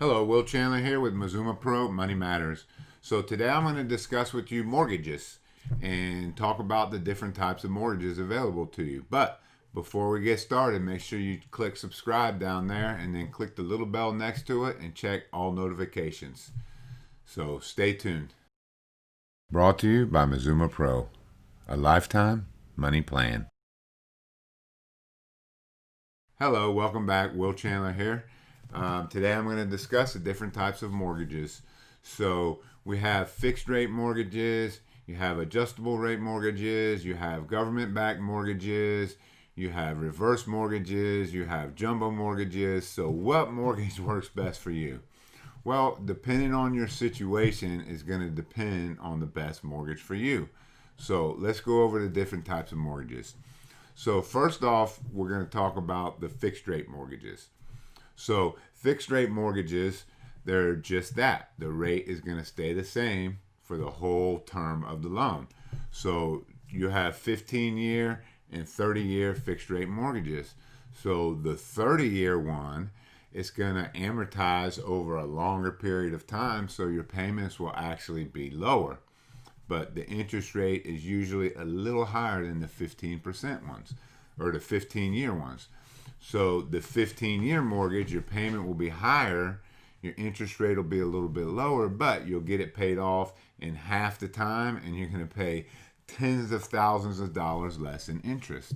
Hello, Will Chandler here with Mazuma Pro Money Matters. So today I'm going to discuss with you mortgages and talk about the different types of mortgages available to you. But before we get started, make sure you click subscribe down there and then click the little bell next to it and check all notifications. So stay tuned. Brought to you by Mazuma Pro, a lifetime money plan. Hello, welcome back. Will Chandler here. Today I'm going to discuss the different types of mortgages. So we have fixed rate mortgages, you have adjustable rate mortgages, you have government-backed mortgages, you have reverse mortgages, you have jumbo mortgages. So what mortgage works best for you? Well, depending on your situation is going to depend on the best mortgage for you. So let's go over the different types of mortgages. So first off, we're going to talk about the fixed rate mortgages. So fixed rate mortgages, they're just that. The rate is going to stay the same for the whole term of the loan. So you have 15-year and 30-year fixed rate mortgages. So the 30-year one is going to amortize over a longer period of time, so your payments will actually be lower. But the interest rate is usually a little higher than the 15% ones or the 15-year ones. So the 15-year mortgage, your payment will be higher, your interest rate will be a little bit lower, but you'll get it paid off in half the time and you're going to pay tens of thousands of dollars less in interest.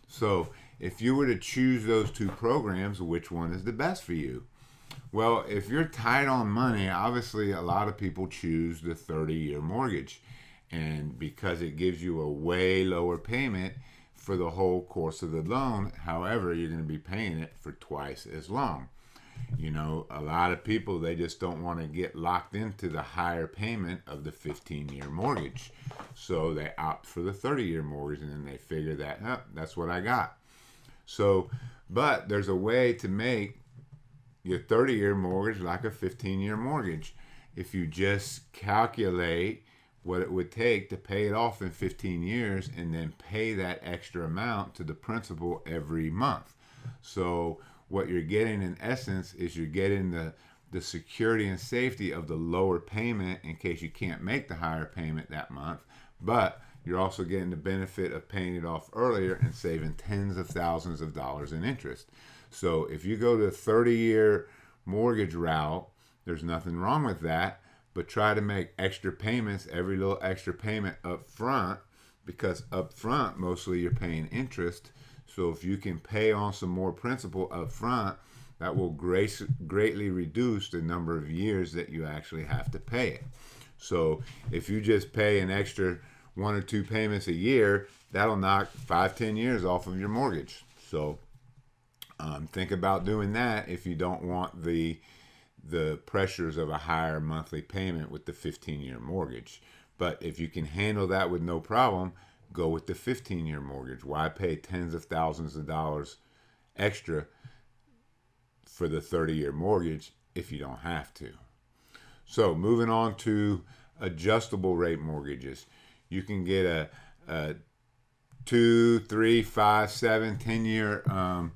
So if you were to choose those two programs, which one is the best for you? Well, if you're tight on money, obviously a lot of people choose the 30-year mortgage. And because it gives you a way lower payment for the whole course of the loan, however, you're going to be paying it for twice as long. You know, a lot of people, they just don't want to get locked into the higher payment of the 15-year mortgage. So they opt for the 30-year mortgage and then they figure that, oh, that's what I got. So, but there's a way to make your 30-year mortgage like a 15-year mortgage. If you just calculate what it would take to pay it off in 15 years and then pay that extra amount to the principal every month. So what you're getting in essence is you're getting the security and safety of the lower payment in case you can't make the higher payment that month, but you're also getting the benefit of paying it off earlier and saving tens of thousands of dollars in interest. So if you go the 30-year mortgage route, there's nothing wrong with that, but try to make extra payments, every little extra payment up front, because up front mostly you're paying interest. So if you can pay on some more principal up front, that will greatly reduce the number of years that you actually have to pay it. So if you just pay an extra 1 or 2 payments a year, that'll knock 5-10 years off of your mortgage. So think about doing that if you don't want the pressures of a higher monthly payment with the 15-year mortgage. But if you can handle that with no problem, go with the 15-year mortgage. Why pay tens of thousands of dollars extra for the 30-year mortgage if you don't have to? So moving on to adjustable rate mortgages. You can get a 2, 3, 5, 7, 10-year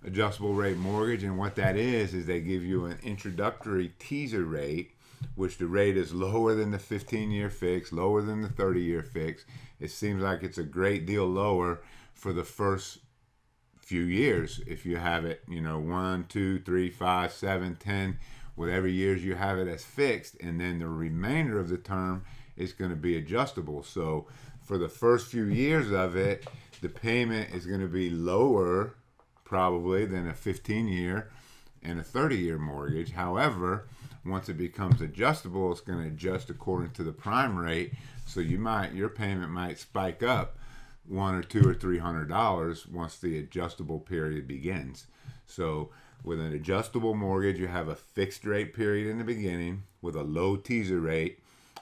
adjustable rate mortgage, and what that is they give you an introductory teaser rate, which the rate is lower than the 15-year fix, lower than the 30-year fix. It seems like it's a great deal lower for the first few years. If you have it, 1, 2, 3, 5, 7, 10, whatever years you have it as fixed, and then the remainder of the term is going to be adjustable. So for the first few years of it, the payment is going to be lower probably than a 15-year and a 30-year mortgage. However, once it becomes adjustable, it's going to adjust according to the prime rate. So your payment might spike up $100 or $200 or $300 once the adjustable period begins. So with an adjustable mortgage, you have a fixed rate period in the beginning with a low teaser rate,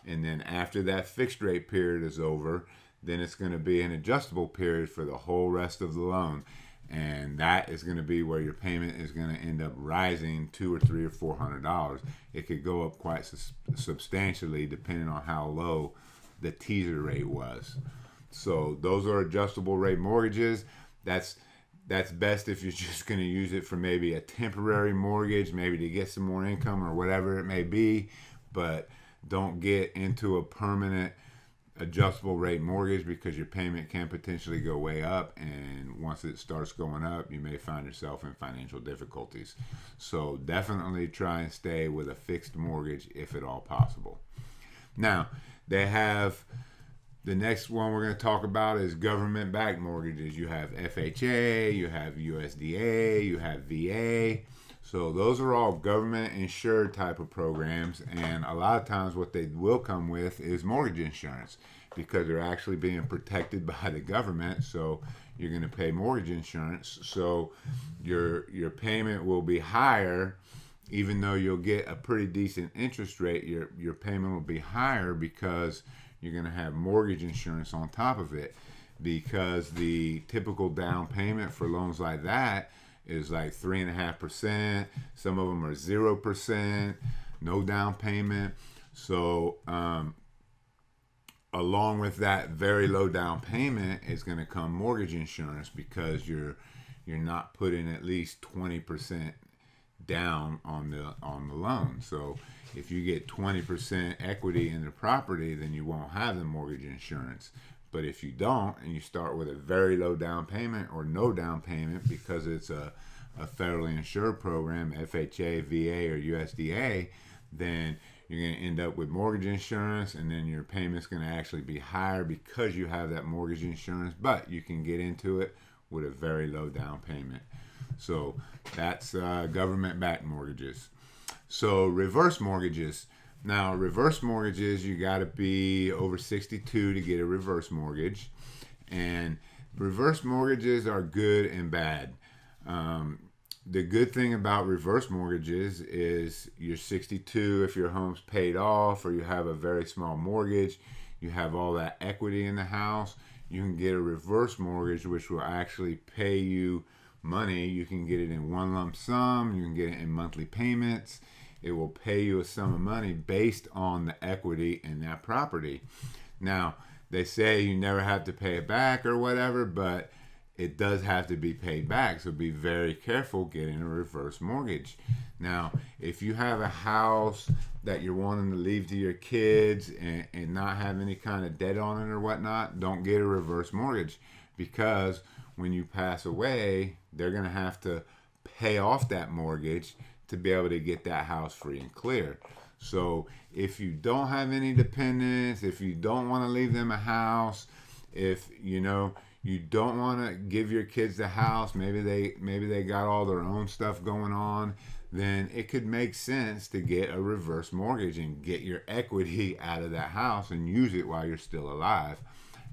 and then after that fixed rate period is over, then it's going to be an adjustable period for the whole rest of the loan. And that is going to be where your payment is going to end up rising $200 or $300 or $400. It could go up quite substantially depending on how low the teaser rate was. So those are adjustable rate mortgages. That's That's best if you're just going to use it for maybe a temporary mortgage, maybe to get some more income or whatever it may be. But don't get into a permanent adjustable rate mortgage, because your payment can potentially go way up, and once it starts going up, you may find yourself in financial difficulties. So definitely try and stay with a fixed mortgage if at all possible. Now, they have the next one we're going to talk about is government-backed mortgages. You have FHA, you have USDA, you have VA. So those are all government insured type of programs, and a lot of times what they will come with is mortgage insurance, because they're actually being protected by the government. So you're going to pay mortgage insurance, so your payment will be higher. Even though you'll get a pretty decent interest rate, your payment will be higher because you're going to have mortgage insurance on top of it, because the typical down payment for loans like that is like 3.5%. Some of them are 0%, no down payment. So along with that very low down payment is going to come mortgage insurance, because you're not putting at least 20% down on the loan. So if you get 20% equity in the property, then you won't have the mortgage insurance. But if you don't, and you start with a very low down payment or no down payment, because it's a federally insured program, FHA, VA, or USDA, then you're going to end up with mortgage insurance, and then your payment's going to actually be higher because you have that mortgage insurance, but you can get into it with a very low down payment. So that's government-backed mortgages. So reverse mortgages. Now, reverse mortgages, you got to be over 62 to get a reverse mortgage. And reverse mortgages are good and bad. The good thing about reverse mortgages is you're 62 if your home's paid off, or you have a very small mortgage, you have all that equity in the house, you can get a reverse mortgage which will actually pay you money. You can get it in one lump sum, you can get it in monthly payments. It will pay you a sum of money based on the equity in that property. Now, they say you never have to pay it back or whatever, but it does have to be paid back. So be very careful getting a reverse mortgage. Now, if you have a house that you're wanting to leave to your kids and not have any kind of debt on it or whatnot, don't get a reverse mortgage, because when you pass away, they're going to have to pay off that mortgage to be able to get that house free and clear. So if you don't have any dependents, if you don't want to leave them a house, if you don't want to give your kids the house, maybe they got all their own stuff going on, then it could make sense to get a reverse mortgage and get your equity out of that house and use it while you're still alive,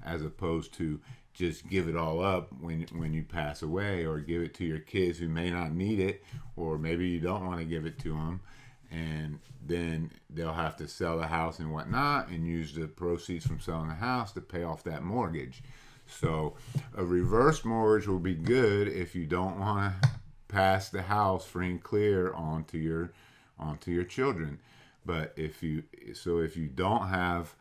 as opposed to just give it all up when you pass away, or give it to your kids who may not need it, or maybe you don't want to give it to them, and then they'll have to sell the house and whatnot and use the proceeds from selling the house to pay off that mortgage. So a reverse mortgage will be good if you don't want to pass the house free and clear onto your children. But if you don't have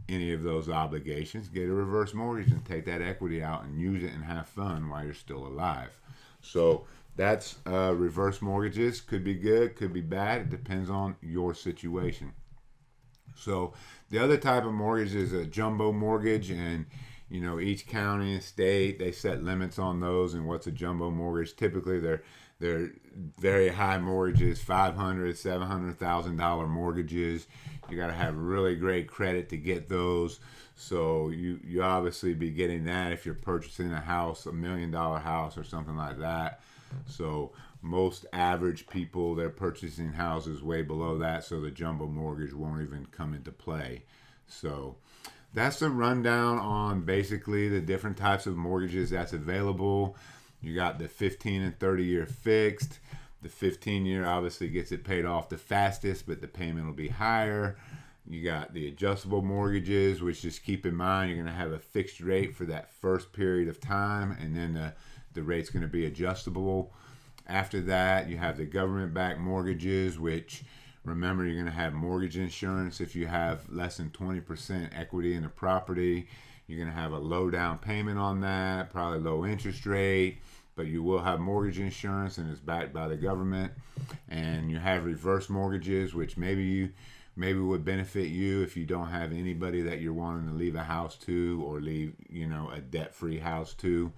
any of those obligations, get a reverse mortgage and take that equity out and use it and have fun while you're still alive. So that's reverse mortgages. Could be good, could be bad. It depends on your situation. So the other type of mortgage is a jumbo mortgage, and each county and state, they set limits on those and what's a jumbo mortgage. Typically they're very high mortgages, $500,000, $700,000 mortgages. You got to have really great credit to get those. So you obviously be getting that if you're purchasing a house, $1 million house or something like that. So most average people, they're purchasing houses way below that, so the jumbo mortgage won't even come into play. So that's the rundown on basically the different types of mortgages that's available. You got the 15 and 30 year fixed. The 15 year obviously gets it paid off the fastest, but the payment will be higher. You got the adjustable mortgages, which just keep in mind you're going to have a fixed rate for that first period of time, and then the rate's going to be adjustable. After that, you have the government-backed mortgages, which, remember, you're going to have mortgage insurance if you have less than 20% equity in the property. You're going to have a low down payment on that, probably low interest rate, but you will have mortgage insurance, and it's backed by the government. And you have reverse mortgages, which maybe would benefit you if you don't have anybody that you're wanting to leave a house to, or leave, a debt-free house to.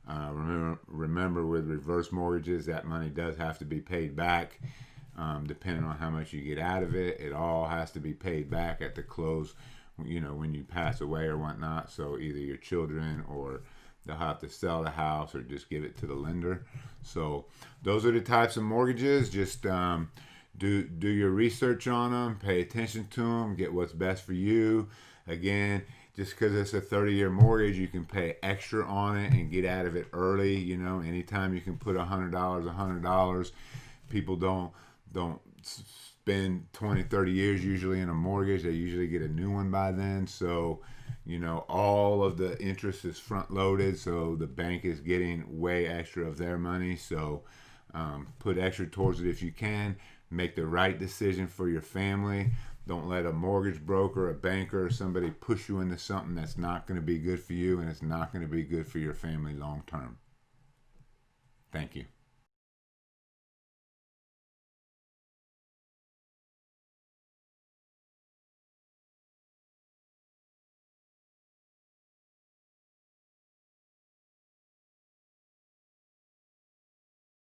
Remember, with reverse mortgages, that money does have to be paid back. Depending on how much you get out of it, it all has to be paid back at the close, when you pass away or whatnot. So either your children, or they'll have to sell the house, or just give it to the lender. So those are the types of mortgages. Just do your research on them, pay attention to them, get what's best for you. Again, just because it's a 30-year mortgage, you can pay extra on it and get out of it early. Anytime you can put $100. People don't spend 20, 30 years usually in a mortgage. They usually get a new one by then. So, all of the interest is front loaded. So the bank is getting way extra of their money. So put extra towards it if you can. Make the right decision for your family. Don't let a mortgage broker, a banker, or somebody push you into something that's not going to be good for you, and it's not going to be good for your family long term. Thank you.